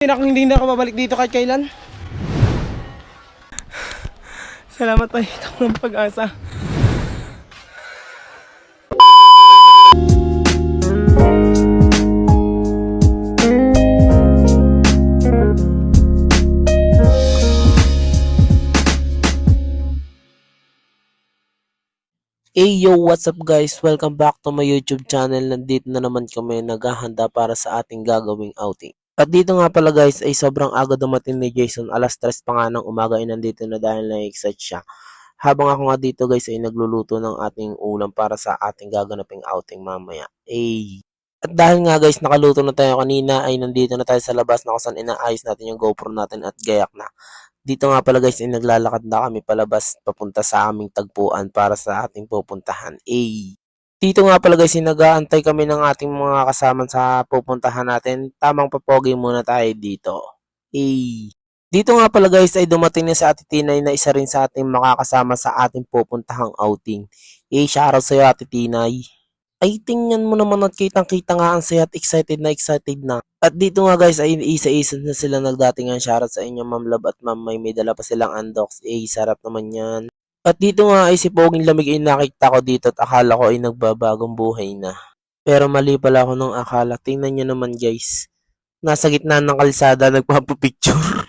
Hindi na ako babalik dito kahit kailan. Salamat tayo ng pag-asa. Hey yo, what's up guys? Welcome back to my YouTube channel. Nandito na naman kami naghahanda para sa ating gagawing outing. At dito nga pala guys ay sobrang aga dumating ni Jason. Alas 3 pa nga ng umaga ay nandito na dahil na-excite siya. Habang ako nga dito guys ay nagluluto ng ating ulam para sa ating gaganaping outing mamaya. At dahil nga guys nakaluto na tayo kanina ay nandito na tayo sa labas na kung saan inaayos natin yung GoPro natin at gayak na. Dito nga pala guys ay naglalakad na kami palabas papunta sa aming tagpuan para sa ating pupuntahan. Dito nga pala guys ay nag-aantay kami ng ating mga kasama sa pupuntahan natin. Tamang papogi muna tayo dito. Dito nga pala guys ay dumating na sa Ate Tinay na isa rin sa ating makakasama sa ating pupuntahang outing. Shoutout sa'yo Ate Tinay. Ay tingnan mo naman at kitang-kita nga ang saya at excited na. At dito nga guys ay isa-isa na sila nagdatingan. Shoutout sa inyo Ma'am Love at Ma'am May dala pa silang undox. Sarap naman yan. At dito nga ay si Poging Lamig ay nakita ko dito at akala ko ay nagbabagong buhay na. Pero mali pala ako ng akala. Tingnan nyo naman guys. Nasa gitna ng kalsada nagpapapicture.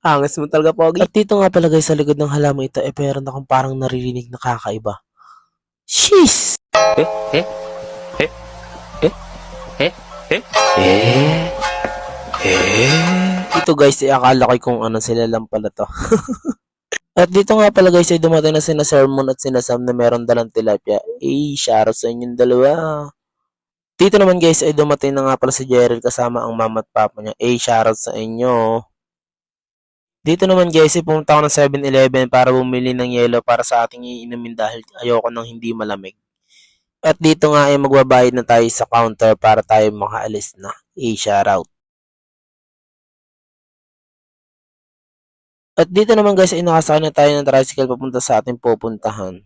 Angas mo talaga Pogi. At dito nga pala guys sa likod ng halaman ito meron akong parang naririnig na kakaiba. Sheesh! Ito guys, akala ko kung ano sila lang pala to. At dito nga pala guys, ay dumating na sina Sermon at sina Sam na meron dalang tilapia. Shoutout sa inyong dalawa. Dito naman guys, ay dumating na nga pala si Jerry kasama ang mama at papa niya. Shoutout sa inyo. Dito naman guys, pumunta ako ng 7-Eleven para bumili ng yelo para sa ating iinumin dahil ayoko ng hindi malamig. At dito nga ay magbabayad na tayo sa counter para tayo makaalis na. Shoutout. At dito naman guys ay nakasakay na tayo ng tricycle papunta sa ating pupuntahan.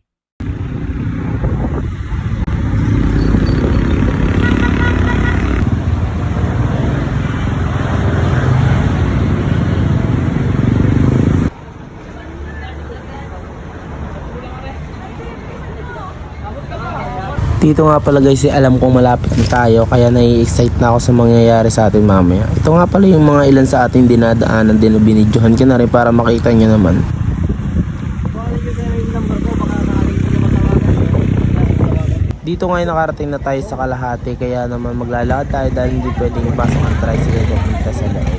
Dito nga pala guys, alam kong malapit na tayo kaya nai-excite na ako sa mangyayari sa atin mamaya. Ito nga pala yung mga ilan sa ating dinadaanan din na binidyohan ko na rin para makita nyo naman. Dito nga nakarating na tayo sa kalahati kaya naman maglalakad tayo dahil hindi pwedeng ipasok ang tricycle papunta sa loob.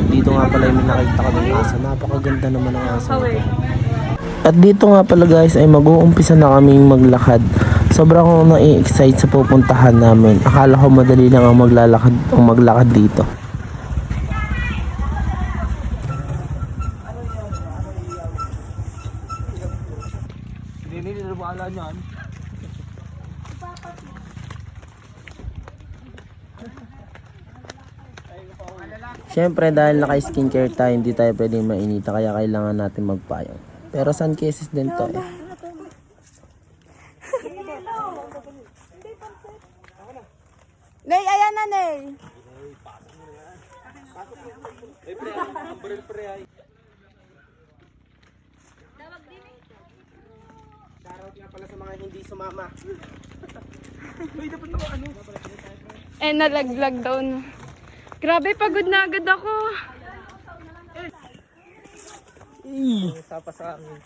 Dito nga pala yung nakita ko ng aso. Napakaganda naman ang aso. At dito nga pala guys ay mag-uumpisa na kaming maglakad. Sobrang akong na-excite sa pupuntahan namin. Akala ko madali lang ang maglakad dito. Siyempre dahil naka-skincare tayo, hindi tayo pwedeng mainita kaya kailangan natin magpayong. Pero sun cases din to Ney, ayan na, Ney. Shoutout nga pala sa mga hindi sumama. Nalaglag daw na. Grabe, pagod na agad ako. Tapa sa amin.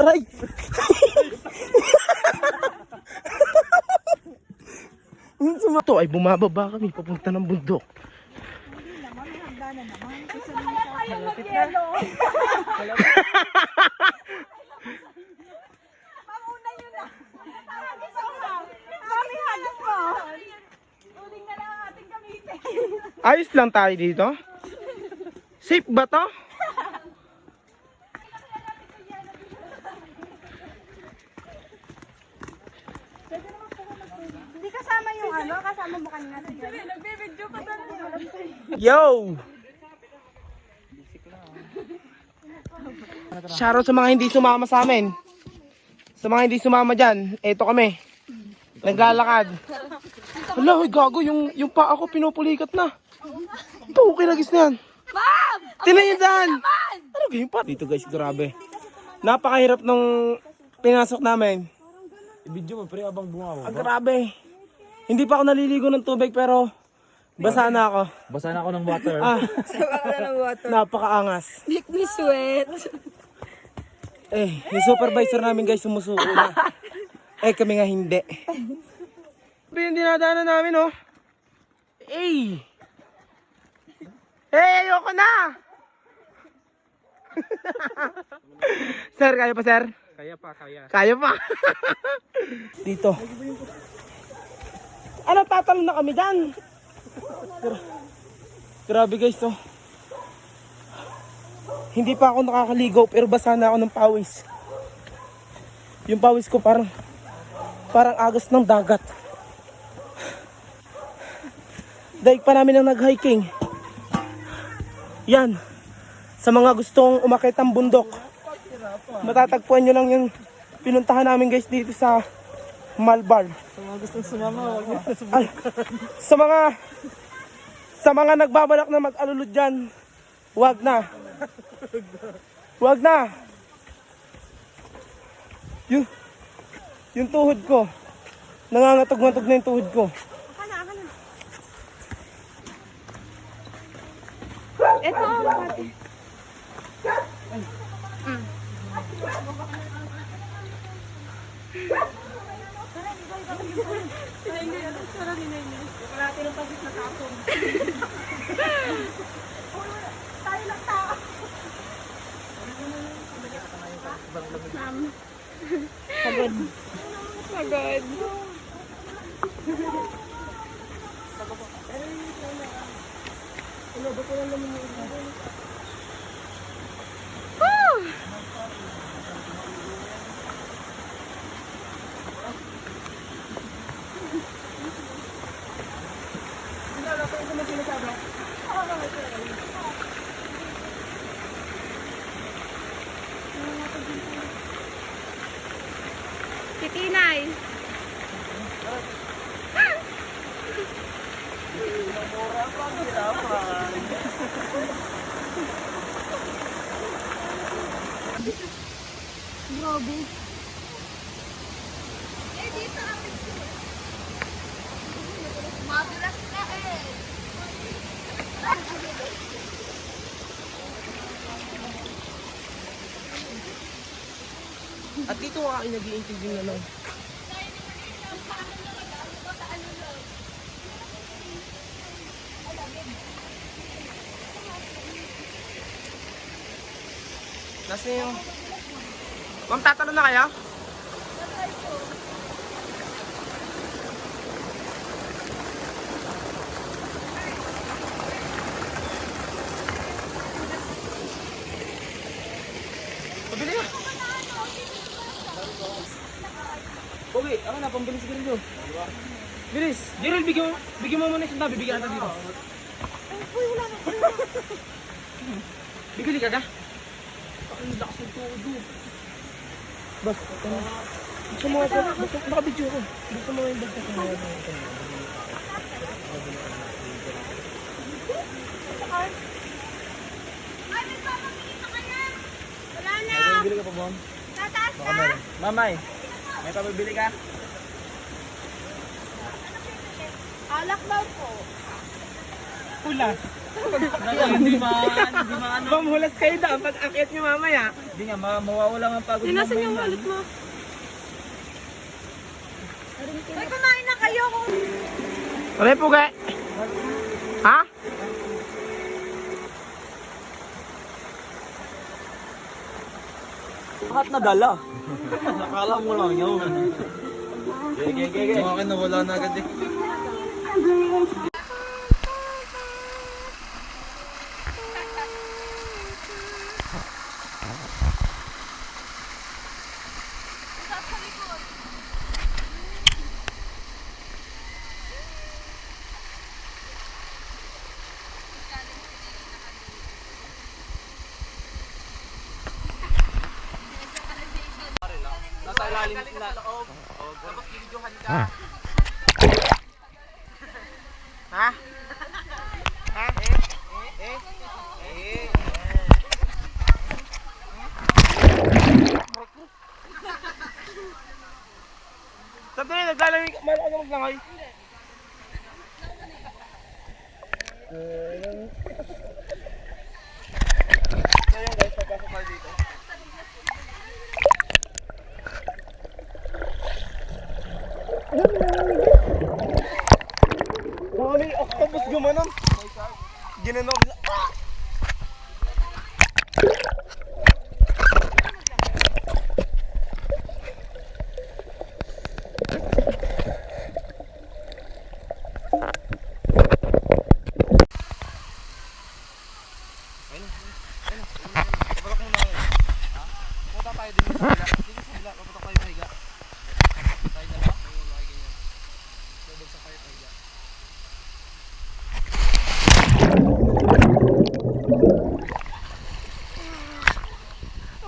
Aray! Ito ay bumababa kami papunta ng bundok. Ayos lang tayo dito. Safe ba to? Hindi kasama yung kasama mo kanina. Nagbibidyo pa talaga. Yo! Shoutout sa mga hindi sumama sa amin. Sa mga hindi sumama dyan, eto kami. Naglalakad. Hala, hoy, gago, yung paa ko pinupulikat na. Ito, kinagis na yan. Ma'am! Tinayin saan? Ano ganyan pa? Dito guys, grabe. Napakahirap nung pinasok namin. I-video mo, pre, abang bunga Ang grabe. Hindi pa ako naliligo ng tubig pero basa na ako. Basa na ako ng water. Napakaangas. Make me sweat. Yung supervisor namin guys sumusuko na. Kami nga hindi. Yung dinadaanan namin oh. Ayoko na! Sir, kaya pa sir? Kaya pa. Dito. Ano, tatalon na kami dyan. Grabe guys oh. Hindi pa ako nakakaligo pero basa na ako ng pawis. Yung pawis ko parang agas ng dagat. Daig pa namin ang nag-hiking. Yan. Sa mga gustong umakyat ng bundok, matatagpuan nyo lang yung pinuntahan namin guys dito sa Malbar. Sa mga gustong sumama, huwag niyo Ay, sa mga nagbabalak na mag-alulod dyan, wag na. Wag na. Yung tuhod ko. Nangangatog-ngatog na yung tuhod ko. Ito, pati. Pagod. Si Tinay. Grabe. Dito kami. Madulas na At dito nga ay nag-i-interview na lang. Nasa yung... Ma'am, tatalon na kaya? Pabili na! Okay, ako na, pambili si Grillo. Bilis! Gerald, bigyan mo muna yung sanda, bibigyan natin dito. Uy, wala na. Bibili ka ka? Ang lakas ng todo. Bas, gusto mo ako, nakabidyo ko. Gusto mo yung bagtas mo. Ay, may papamili ka kaya? Wala na. Bili ka pa, Bom? Tataas na. Mamay, may pabibili ka? Alak daw po. Hulas. Hindi man. Bang hulas kayo dapat akit nyo mamaya. Hindi nga, mawawala ang pagod. Sinasan yung wallet mo? Ay, kumain na kayo kung... Wala po ga. Ha? Lahat nadala. Nakala mo lang yun. Gege. Akin na wala na agad eh. Nasa ilalim na loob. Tapos binidyohan ka. Ha? Ha? Sandali, naglalawin ka. Malaki ka maglangoy. So yun guys, papasok tayo dito. May octopus gumanon. Ginanog na.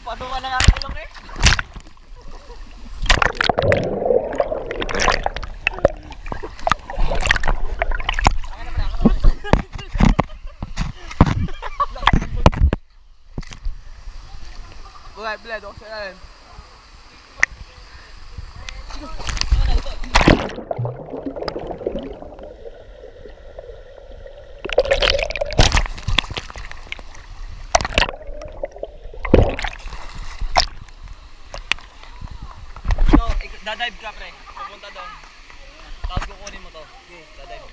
Patukan na nga ang ilong eh. Bulay, bulay, doon sa ilalim. Dadive ka pre, pupunta doon. Tapos kukunin mo to. Okay, dadive.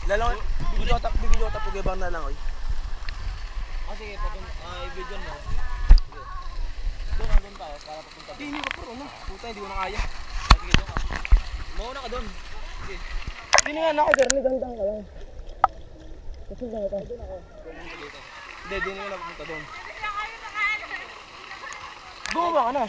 Lalang, bigil ko tapos ibang na lang oy. Sige, i-video mo. Sige. Doon tayo, para papunta doon. Hindi ko pero ano, puta hindi ko na kaya. Sige, doon ka. Mauna ka doon. Sige. Hindi nga ako, Jeremy, gandang ka lang. Kasi lang ito. Hindi, hindi nga napunta doon. Bumaba ka na.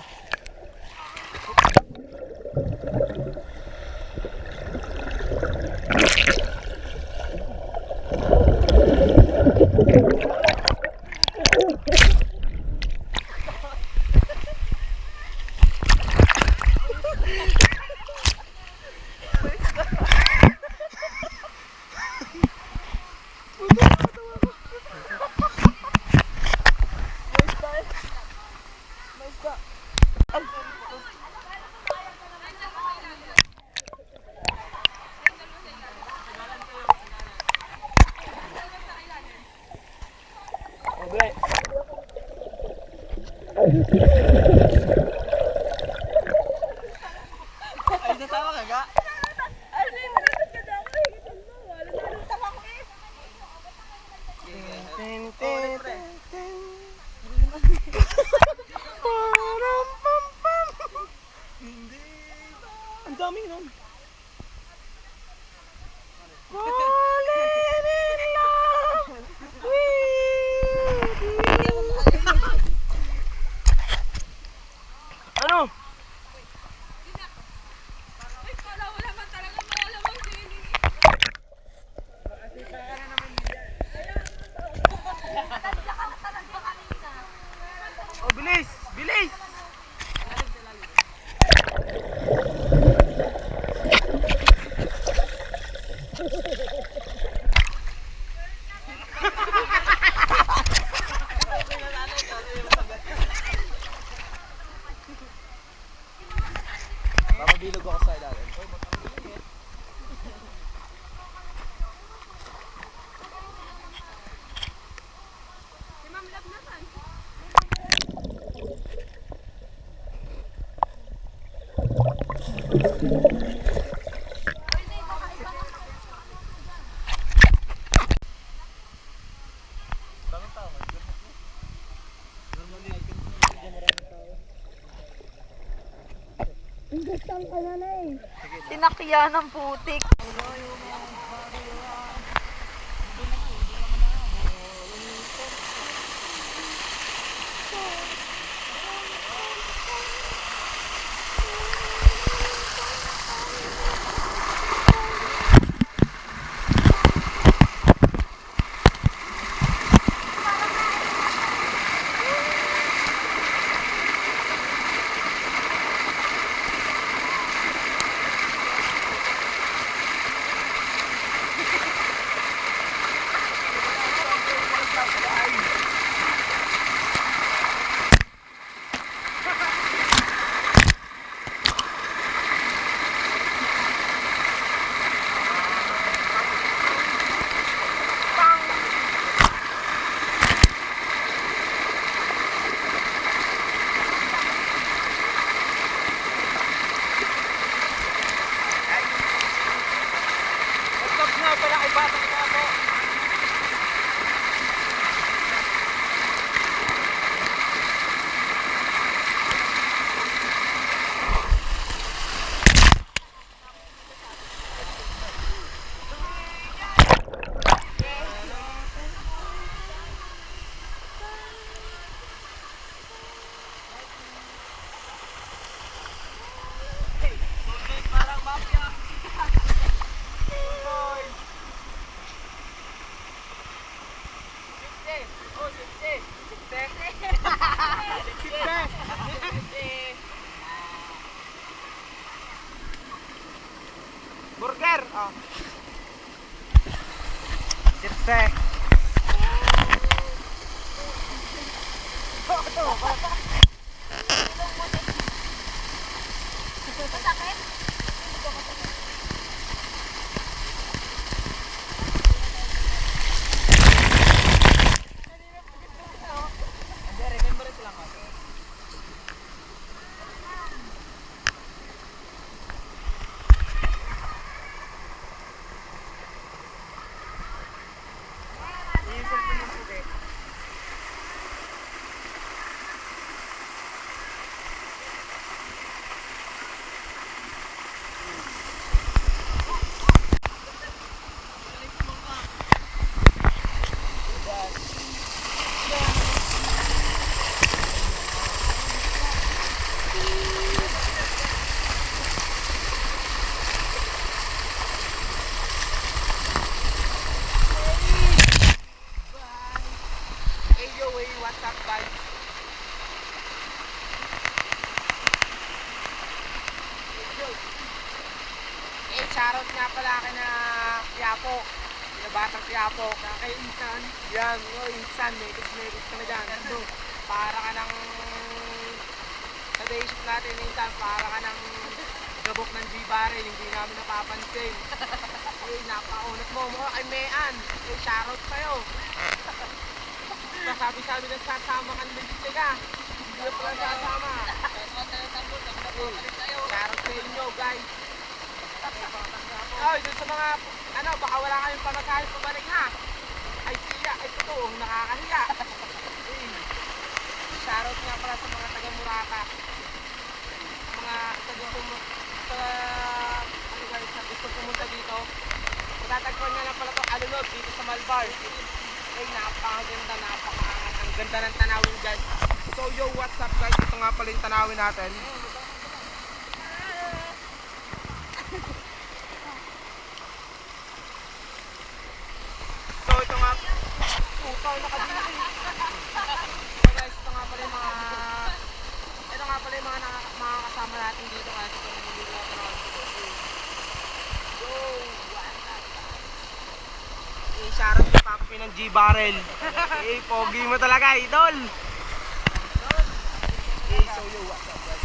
Ay, sasama ka ga? Ang daming nun. Ano? Oh, bilis! Bilis! Papabilog ako sa ilalim. Si Ma'am Love naman. Sinakya ng putik. Stop na pala kay Batang na ako. Parang mafia. Burger. Oh. Sipse. Hey yo, hey, what's up guys? Eh, shoutout nga pala akin na Quiapo. Na Batang Quiapo. Kay Insan. Yan, Insan. Megis ka na dyan. Para ka ng sa day shift natin, Insan. Para ka ng gabok ng G-Barrel. Hindi namin napapansin. Eh, napakaunat mo. Mukha kay Mean. Eh, shoutout sa'yo. Sabi-sabi na sasama ka legit ka. Hindi na pala sasama. Shoutout sa inyo, guys. Ay, dun sa mga, baka wala kayong pamasahe pabalik ha. Ay siya, ay totoo, nakakahiya. Shoutout nga pala sa mga taga-Murata. Mga sa gusto mo, sa gusto pumunta dito. Matatagpuan nga lang pala ito, Alunod, dito sa Malbar. Ay, napakaganda, napakaangat. Ang ganda ng tanawin, guys. So, yo, what's up, guys? Ito nga pala yung tanawin natin. So, ito nga, putaw na kabili. So, guys, ito nga pala yung mga kasama natin dito. Guys, ito yung mga tanawin. Yo, what's up, guys? Eh, shoutout sa Papi ng G-Barrel. Eh, pogi mo talaga, idol. Eh, so yo, what's up, guys?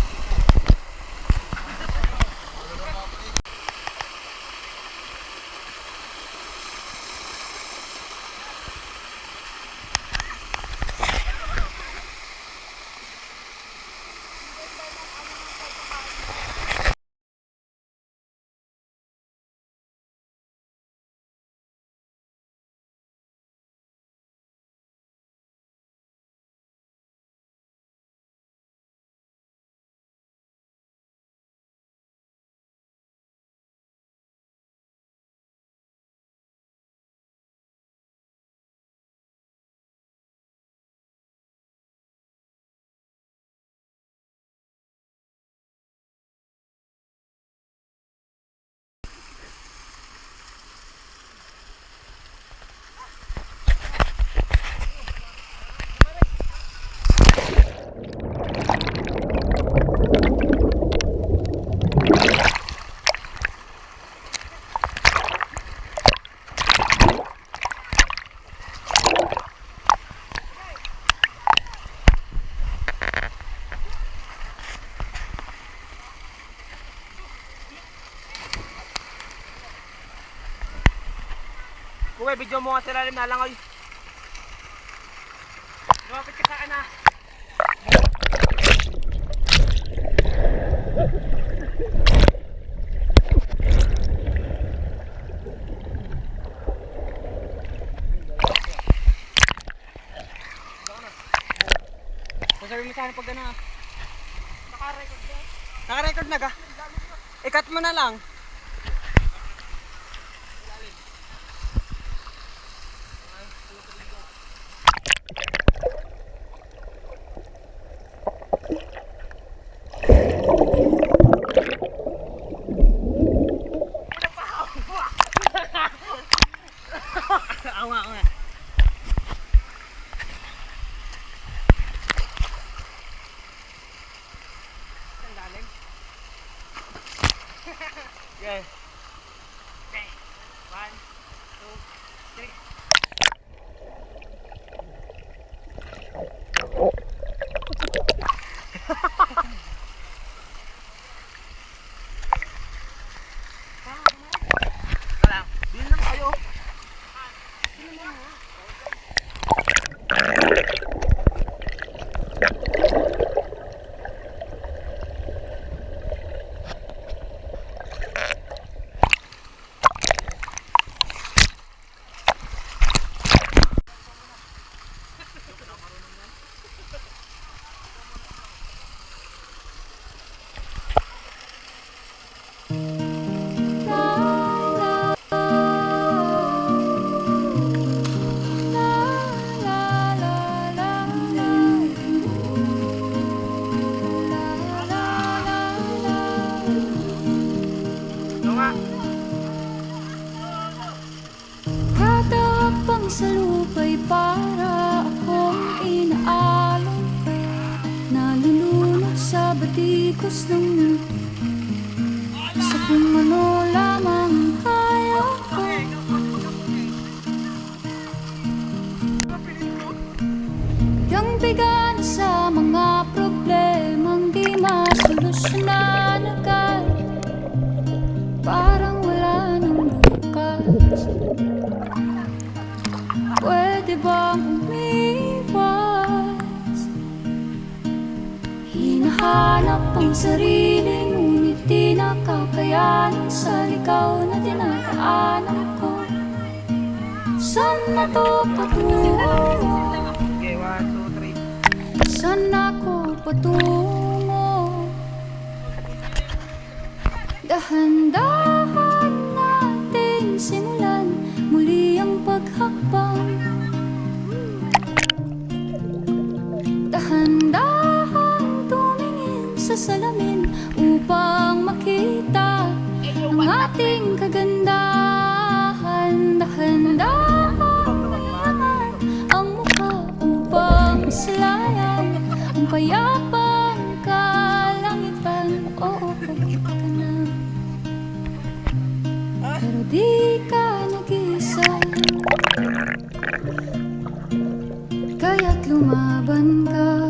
Kuya, video mo nga sa lalim na langoy. Lumapit ka sa akin ha. Sasabi mo sa akin pag gano'n ha. Naka-record na? Naka-record na ka? I-cut mo na lang. Awa ko nga. Ang lalim. Okay. Okay. 1, 2, 3. Wala. Din lang kayo. Kada hakbang sa lupa'y para akong inaalon, nalulunod sa batikos ng mundo, sa kung ano lamang kaya ko. Bigang-biga na sa mga problemang di masolusyonan agad, parang wala nang bukas. Pwede bang umiwas? Hinahanap ang sarili, ngunit di nakakayanan sa ligaw na dinadaanan ko. Saan na to patungo? Okay, 1, 2, 3. Saan ako patungo? Dahan-dahan nating simulan muli ang paghakbang. Dahan-dahan tumingin sa salamin upang makita ang ating kagandahan. Dahan-dahan iangat ang mukha upang maslayan ang payapang kalangitan. Oo, pagod ka na, pero di ka nag-isa, kaya't lumaban ka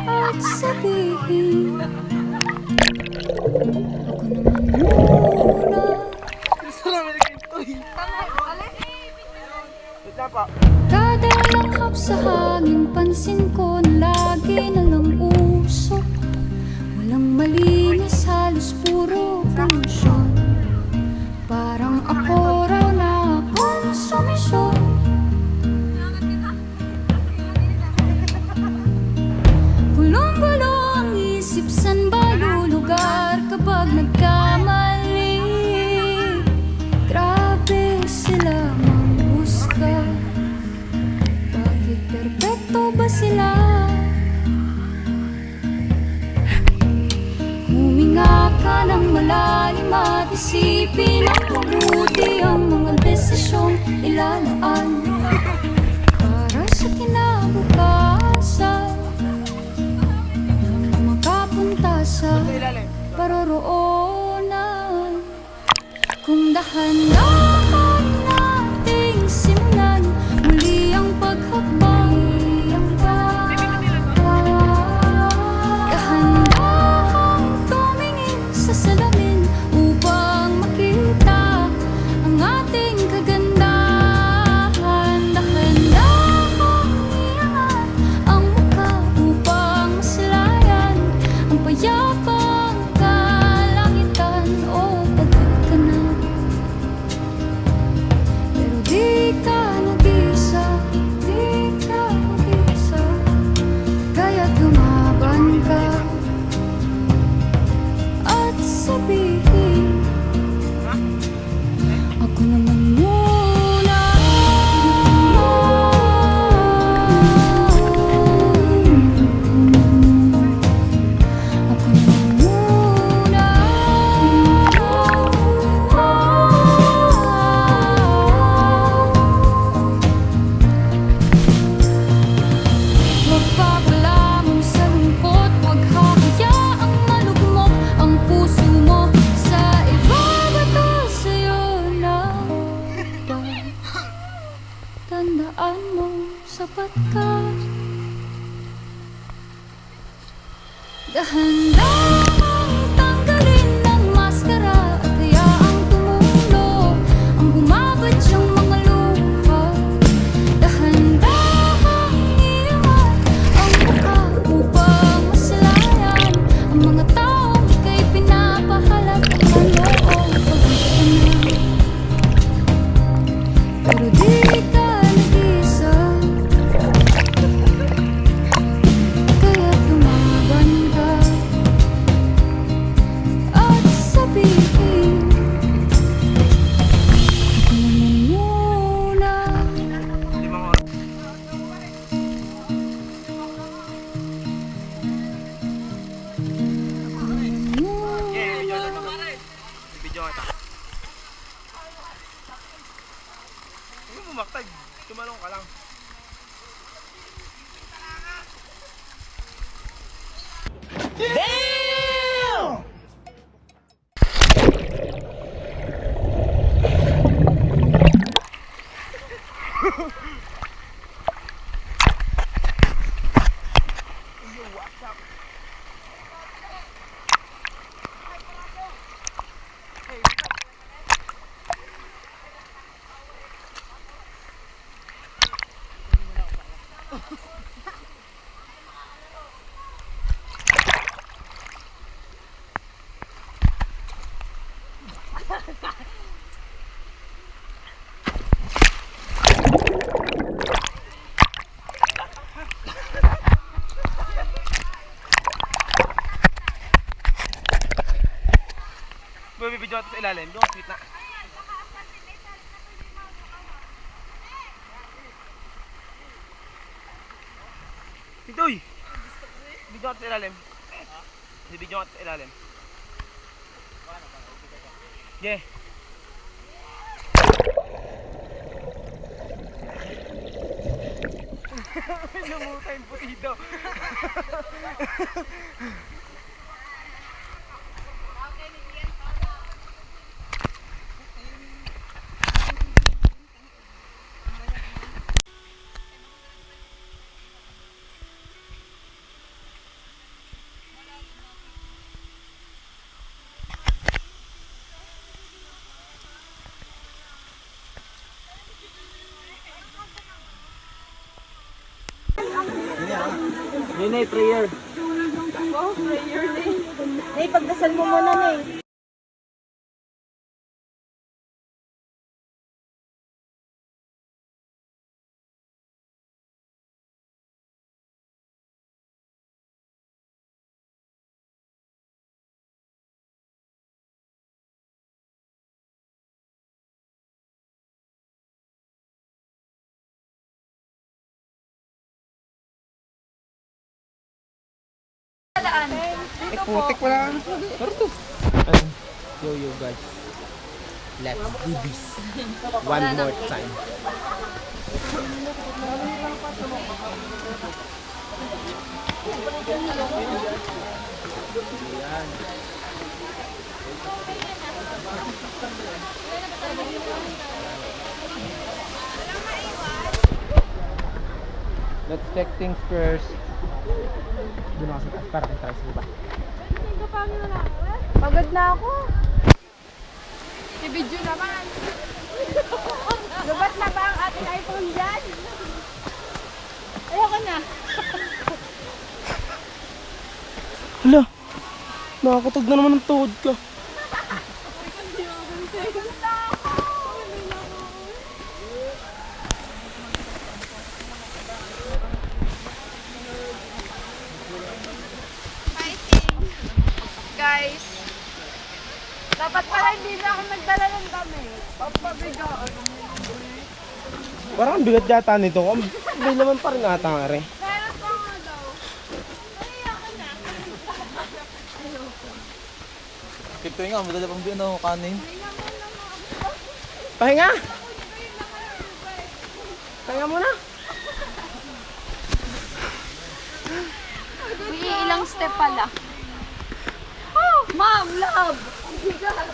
at sabihin, ako naman muna. Gusto namin nagkintoy. Wait lang po. Kada langhap sa hangin, pansin ko na lagi na lang usok. Walang malinis, halos puro polusyon. Parang ako raw na konsumisyon. Gulong-gulo ang isip, san ba lulugar kapag nagkamali? Grabe sila manghusga. Bakit perpekto ba sila? Huminga ka ng malalim at isipin ang mabuti ang mga desisyong ilalaan para sa kinabukasan, na makapunta sa Ilalim. paroroonan. Kung dahan-dahan nating simulan muli ang paghakbang, dahan-dahan tumingin sa salamin upang makita ang ating Dahan-dahang tanggalin ang maskara at hayaang tumulo ang bumabad siyang mga luha. Dahan-dahang iangat ang mukha upang maslayan ang mga taong ika'y pinapahalat at manoong pag-ibig. Pero di ka nag-isa, kaya't lumaban ka at sabihin, ako naman muna. Ako naman muna. Video kita. Huwag mo maktag. Tumalong ka lang. Bibidyo natin sa ilalim. Doon, sweet na. Titoy! Bibidyo natin sa ilalim. Bibidyo natin sa ilalim. Yeah. Lumutay yung putito. Yun na prayer. Nay, pagdasal mo muna, Nay. Putik wala. Yo guys. Let's do this. One more time. Let's check things first. Doon ako sa taas para kung tayo sa baba. Pagod na ako. Si Bidyo naman. Lubat na ba ang ating iPhone dyan? Ayoko na. Hala, nakakatag na naman ang tuhod ko. Guys, dapat pala hindi na ako nagdala ng damit. Pampabigaan. Parang ang bigat yata nito. May naman pa rin ata nga rin. Meron pa nga daw. Ayoko na. Kito nga, madala pang biyan ako kanin. Pahinga! Pahinga muna! Ilang step pala. Oh, Ma'am, love! Ang bigat!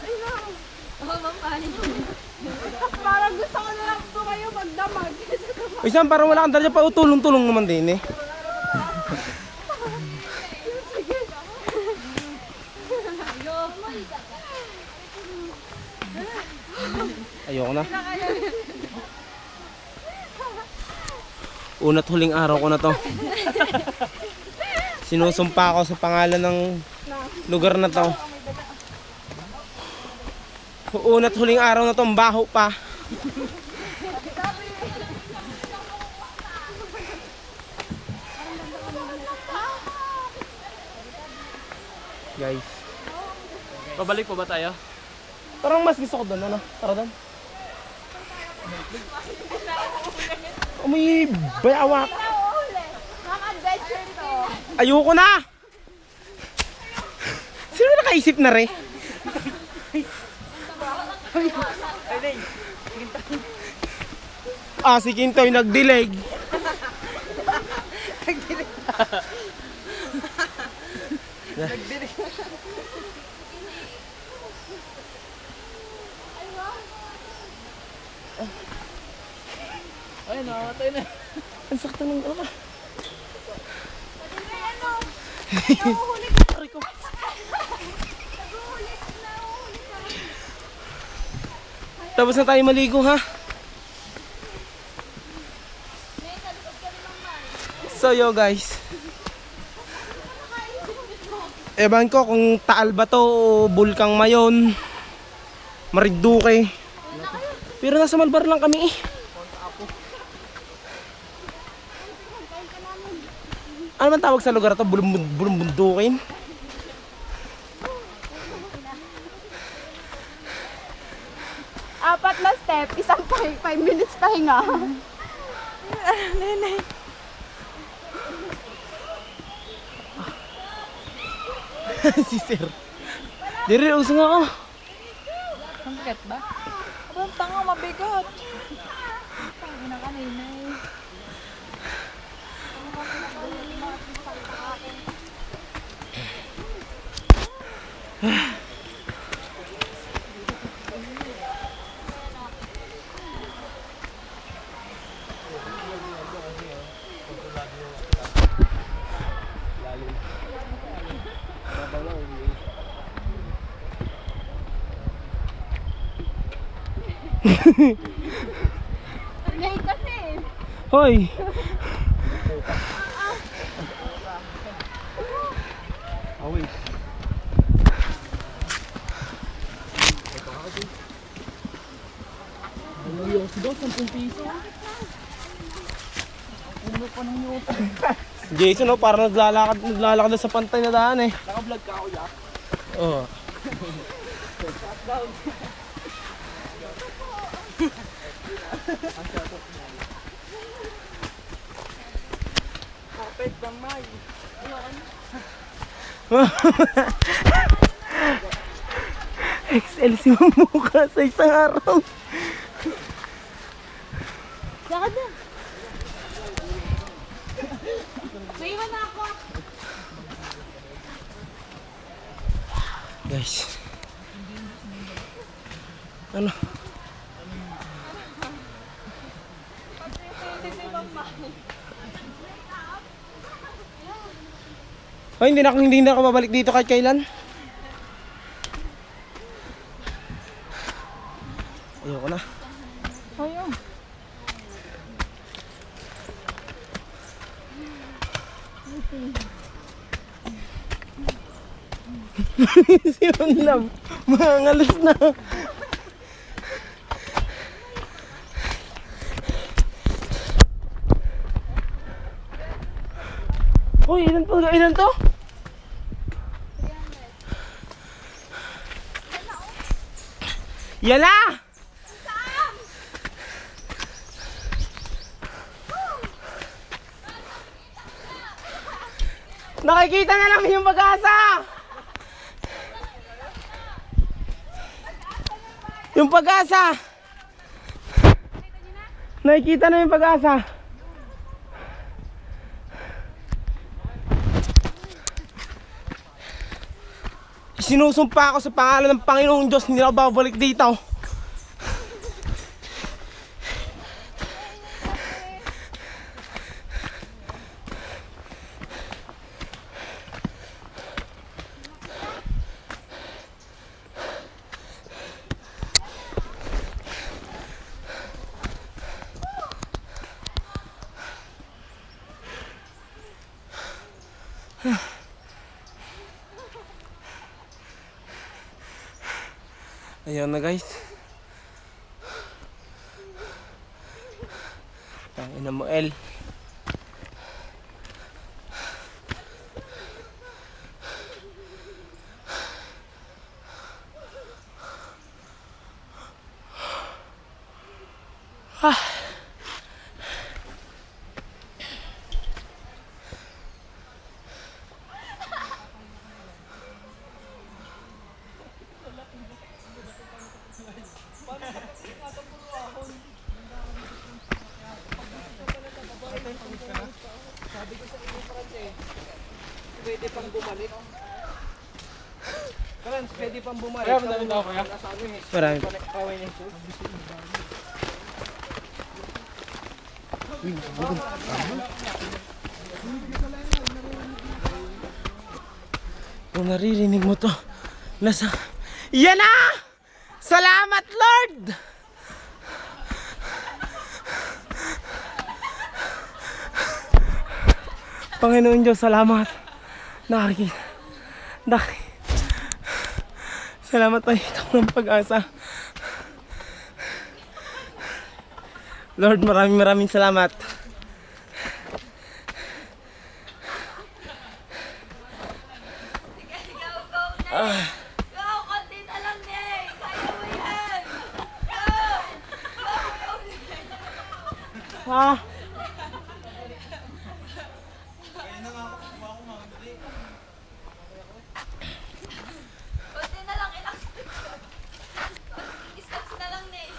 Ay, no! Oh, Ma'am, paano? Parang gusto ko na lang ito kayo magdamag. Isang parang wala kang dala pa, tulong-tulong naman din eh. Ayoko na. Una't huling araw ko na to. Sinusumpa ako sa pangalan ng lugar na to. Una't huling araw na to, baho pa. Guys, Pabalik pa ba tayo? parang mas gusto ko doon, ano? Tara doon. May bayawak. Maka-adventure to. Ayoko na! Sino nakaisip na re? Si Kintoy nagdilig. Ay, namatay na. Ang sakta ng ano ka. Aray ko. Tapos na tayo maligo ha. So yo guys. Ewan ko kung Taal ba to o Bulkang Mayon, Marinduque. Pero nasa Malbar lang kami eh. Ano man tawag sa lugar na to? Bulumbundukin? Apat na step, isang 5 minutes pahinga. Nenay. Si Sir. Diri, usong ako. Ang bigat ba? Ang tanga, mabigat. Tangin na kanina eh. Ngayon kasi. Hoy! Away. Jason, oh, parang naglalakad na sa pantay na daan eh. Naka-vlog ka ako, Yak. Oo. Kapit bang may. XL si Mamuka sa isang araw. Saka na. Maiwan na ako. Guys. Ano? Oh, hindi na ako babalik dito kahit kailan. Ayoko na. Ayaw. Si Unlam, mangalas na. Uy, ilan to? Yala! Nakikita na namin yung Pag-asa! Yung Pag-asa! Nakikita na yung Pag-asa! Sinusumpa ako sa pangalan ng Panginoong Diyos, hindi ako babalik dito. Ayan na guys. Tangina mo El. Pwede pang bumalik. Karans, pwede pang bumalik. Kaya madami tao kaya? Marami. Kung naririnig mo to, nasa... Yan na! Salamat Lord! Panginoon Diyos, salamat. Salamat tayo ng pag-asa. Lord, maraming salamat. Go! Konti na lang, Ney! Kaya mo yan! Go! Ah, Konti na lang, ilang steps na lang, Ney.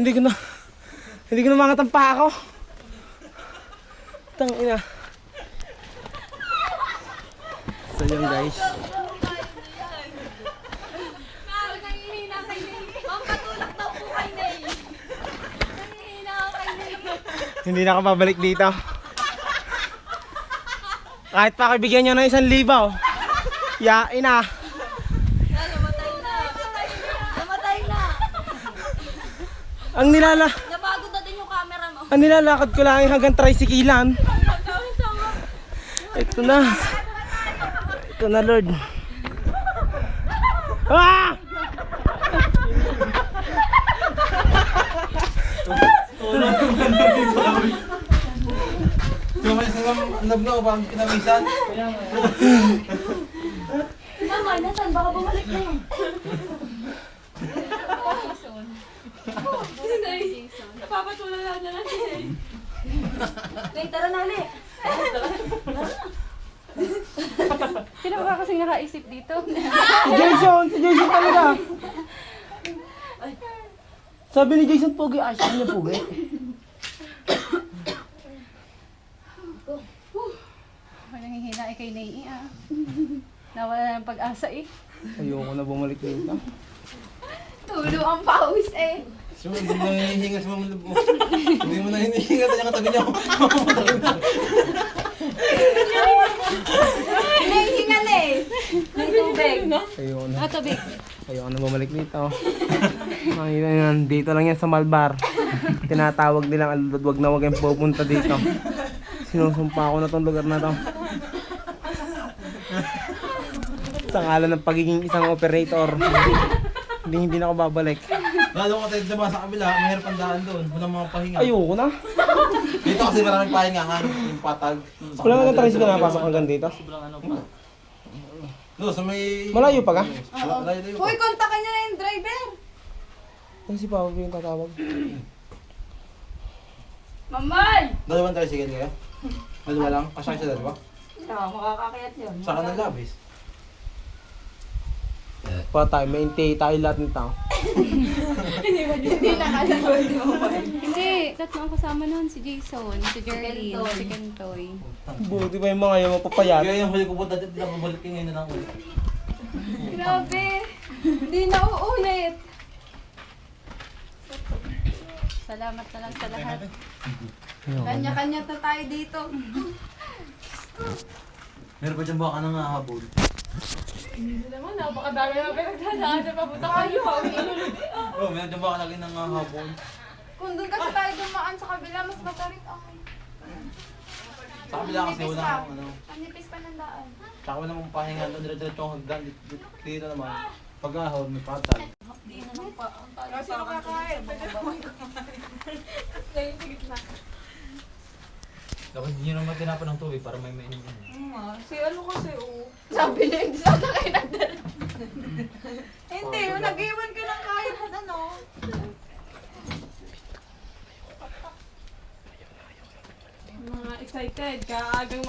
hindi ko na makatampa ako. Tangina. So yun guys. Ma'am, nangihina kay Ney. Ma'am, patulak daw po kay Ney. Nangihina ako kay Ney. Hindi na ako babalik dito. Kahit pa bigyan nyo ng 1,000. Yain na. Namatay na. Namatay na. Napagod na din yung camera mo. Ang nilalakad ko lang hanggang tricyclean. Ito na. Ito na Lord. Ah! Mama, nasan? Baka bumalik na yun. Napapatulala na lang si Ney. Ney, tara na ulit. Sino ba kasing nakaisip dito? Si Jason talaga. Sabi ni Jason Pogi, sabi niya Pogi. Ako nangihina ay kay Ney ah. Nawala ng pag-asa eh. Ayoko na bumalik dito. Tulo ang pawis eh. Hindi mo na hinihinga sa mamulog mo. Hindi mo na hinihinga sa katabi niya. Hinahinga na eh. May tubig. Ayoko na. Tubig. Ayoko na bumalik dito. Makita yan, dito lang yan sa Malbar. Tinatawag nilang aludod, wag na wag yung pupunta dito. Sinusumpa ako na tong lugar na to. Sa ngalan ng pagiging isang operator. Hindi na ako babalik. Lalo ka tayo diba sa kabila, mahirap ang daan doon. Walang mga pahinga. Ayoko na. Dito kasi maraming pahingahan. Yung patag. Wala nga tricycle na napasok hanggang dito. Doon sa may... Malayo pa ka? Malayo pa. Uy, kontakan niyo na yung driver. Ay, si Papa yung tatawag. Mamay! Dalawang tricycle kayo? Dalawa lang? Kasya sa dalawa? Makakakayat yun. Saka ng labis. Pa tayo, maintay tayo lahat ng tao. Hindi nakalagod yung Hindi, tatlo ang kasama nun, si Jason, si Jerlyn, si Kentoy. Buti pa yung mga yung mapapayat. Kaya yung huli ko po dati, hindi ako babalik ngayon na lang ulit. Grabe. Hindi na uulit. Salamat na lang sa lahat. Kanya-kanya na tayo dito. Meron pa dyan baka nang hahabol. Hindi naman, napakadami na pinagdadaan na papunta kayo. Oo, meron dyan baka lagi nang hahabol. Kung doon kasi tayo dumaan sa kabila, mas matarik ako. Sa kabila kasi walang ano. Ang nipis pa ng daan. Tsaka wala mong pahinga doon, dire-diretso ang hagdan. Dito naman, pag-ahon, may patag. Kasi ako kakain. Pwede naman kumain. Ngayon, tigit na. Dapat hindi nyo naman tinapan ng tubig para may mainom. Si ano kasi, sabi niya, hindi sana kayo nagdala. Hindi, nag-iwan ka ng kahit ano. Mga excited, kaagang